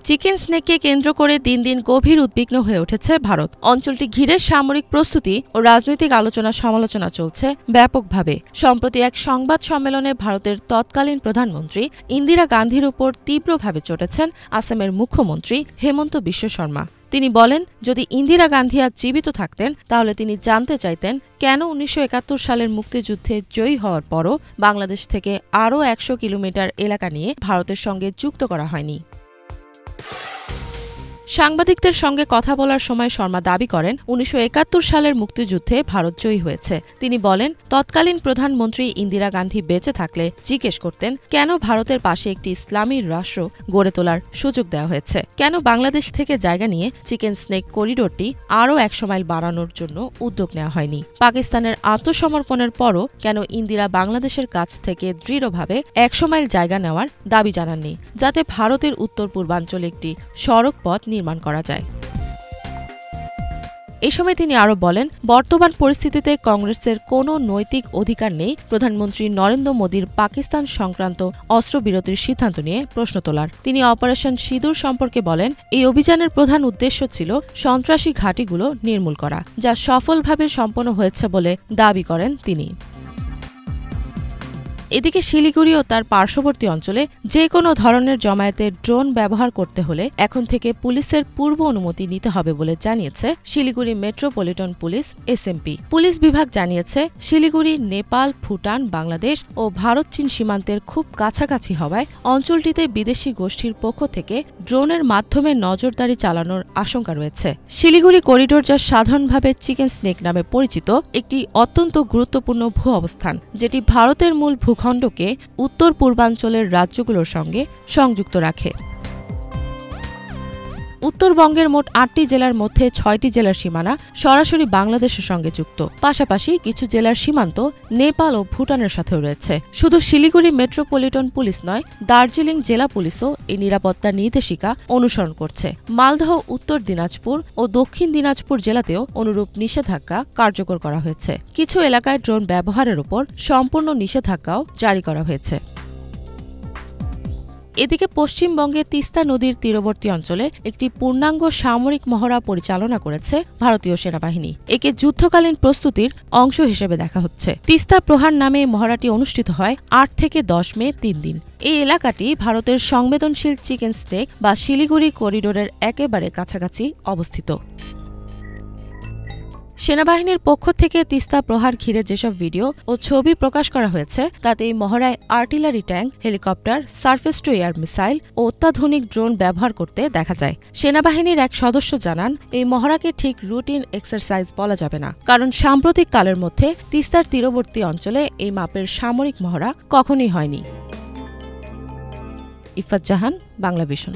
Chicken স্নেককে কেন্দ্র করে দিন দিন গভীর উদ্বিগ্ন হয়ে উঠেছে ভারত। অঞ্চলটি ঘিরে সামরিক প্রস্তুতি ও রাজনৈতিক আলোচনা সমালোচনা চলছে ব্যাপকভাবে। সম্প্রতি এক সংবাদ সম্মেলনে ভারতের তৎকালীন প্রধানমন্ত্রী ইন্দিরা গান্ধীর উপর তীব্রভাবে চটেছেন আসামের মুখ্যমন্ত্রী হেমন্ত বিশ্ব শর্মা। তিনি বলেন, যদি ইন্দিরা গান্ধী আজ জীবিত থাকতেন তাহলে তিনি জানতে চাইতেন কেন ১৯৭১ সালের মুক্তিযুদ্ধে জয়ী হওয়ার পরও বাংলাদেশ থেকে আরও ১০০ কিলোমিটার এলাকা নিয়ে ভারতের সঙ্গে যুক্ত করা হয়নি। সাংবাদিকদের সঙ্গে কথা বলার সময় শর্মা দাবি করেন, ১৯৭১ সালের মুক্তিযুদ্ধে ভারত জয়ী হয়েছে। তিনি বলেন, তৎকালীন প্রধানমন্ত্রী ইন্দিরা গান্ধী বেঁচে থাকলে জিজ্ঞেস করতেন কেন ভারতের পাশে একটি ইসলামী রাষ্ট্র গড়ে তোলার সুযোগ দেওয়া হয়েছে, কেন বাংলাদেশ থেকে জায়গা নিয়ে চিকেন স্নেক করিডোরটি আরও ১০০ মাইল বাড়ানোর জন্য উদ্যোগ নেওয়া হয়নি। পাকিস্তানের আত্মসমর্পণের পরও কেন ইন্দিরা বাংলাদেশের কাছ থেকে দৃঢ়ভাবে ১০০ মাইল জায়গা নেওয়ার দাবি জানাননি, যাতে ভারতের উত্তর পূর্বাঞ্চলে একটি সড়ক পথ নির্মাণ করা যায়। এ সময় তিনি আরও বলেন, বর্তমান পরিস্থিতিতে কংগ্রেসের কোনো নৈতিক অধিকার নেই প্রধানমন্ত্রী নরেন্দ্র মোদীর পাকিস্তান সংক্রান্ত অস্ত্রবিরতির সিদ্ধান্ত নিয়ে প্রশ্ন তোলার। তিনি অপারেশন সিঁদুর সম্পর্কে বলেন, এই অভিযানের প্রধান উদ্দেশ্য ছিল সন্ত্রাসী ঘাঁটিগুলো নির্মূল করা, যা সফলভাবে সম্পন্ন হয়েছে বলে দাবি করেন তিনি। এদিকে শিলিগুড়ি ও তার পার্শ্ববর্তী অঞ্চলে যে কোনো ধরনের জমায়েতে ড্রোন ব্যবহার করতে হলে এখন থেকে পুলিশের পূর্ব অনুমতি নিতে হবে বলে জানিয়েছে Siliguri metropolitan police SMP. Police বিভাগ জানিয়েছে, শিলিগুড়ি নেপাল, ভুটান, বাংলাদেশ ও ভারত চীন সীমান্তের খুব কাছাকাছি হওয়ায় অঞ্চলটিতে বিদেশি গোষ্ঠীর পক্ষ থেকে ড্রোনের মাধ্যমে নজরদারি চালানোর আশঙ্কা রয়েছে। শিলিগুড়ি করিডোর, যা সাধারণভাবে চিকেন স্নেক নামে পরিচিত, একটি অত্যন্ত গুরুত্বপূর্ণ ভূ অবস্থান, যেটি ভারতের মূল ভূখণ্ডকে উত্তর পূর্বাঞ্চলের রাজ্যগুলোর সঙ্গে সংযুক্ত রাখে। উত্তরবঙ্গের মোট ৮টি জেলার মধ্যে ৬টি জেলার সীমানা সরাসরি বাংলাদেশের সঙ্গে যুক্ত। পাশাপাশি কিছু জেলার সীমান্ত নেপাল ও ভুটানের সাথেও রয়েছে। শুধু শিলিগুড়ি মেট্রোপলিটন পুলিশ নয়, দার্জিলিং জেলা পুলিশও এই নিরাপত্তা নির্দেশিকা অনুসরণ করছে। মালদহ, উত্তর দিনাজপুর ও দক্ষিণ দিনাজপুর জেলাতেও অনুরূপ নিষেধাজ্ঞা কার্যকর করা হয়েছে। কিছু এলাকায় ড্রোন ব্যবহারের উপর সম্পূর্ণ নিষেধাজ্ঞাও জারি করা হয়েছে। এদিকে পশ্চিমবঙ্গে তিস্তা নদীর তীরবর্তী অঞ্চলে একটি পূর্ণাঙ্গ সামরিক মহড়া পরিচালনা করেছে ভারতীয় সেনাবাহিনী। একে যুদ্ধকালীন প্রস্তুতির অংশ হিসেবে দেখা হচ্ছে। তিস্তা প্রহার নামে মহড়াটি অনুষ্ঠিত হয় ৮ থেকে ১০ মে ৩ দিন। এই এলাকাটি ভারতের সংবেদনশীল চিকেন স্নেক বা শিলিগুড়ি করিডোরের একেবারে কাছাকাছি অবস্থিত। সেনাবাহিনীর পক্ষ থেকে তিস্তা প্রহার ঘিরে যেসব ভিডিও ও ছবি প্রকাশ করা হয়েছে তাতে এই মহড়ায় artillery tank, helicopter, surface to air missile ও অত্যাধুনিক ড্রোন ব্যবহার করতে দেখা যায়। সেনাবাহিনীর এক সদস্য জানান, এই মহড়াকে ঠিক রুটিন এক্সারসাইজ বলা যাবে না, কারণ সাম্প্রতিক কালের মধ্যে তিস্তার তীরবর্তী অঞ্চলে এই মাপের সামরিক মহড়া কখনোই হয়নি। ইফাত জাহান, বাংলা ভিশন।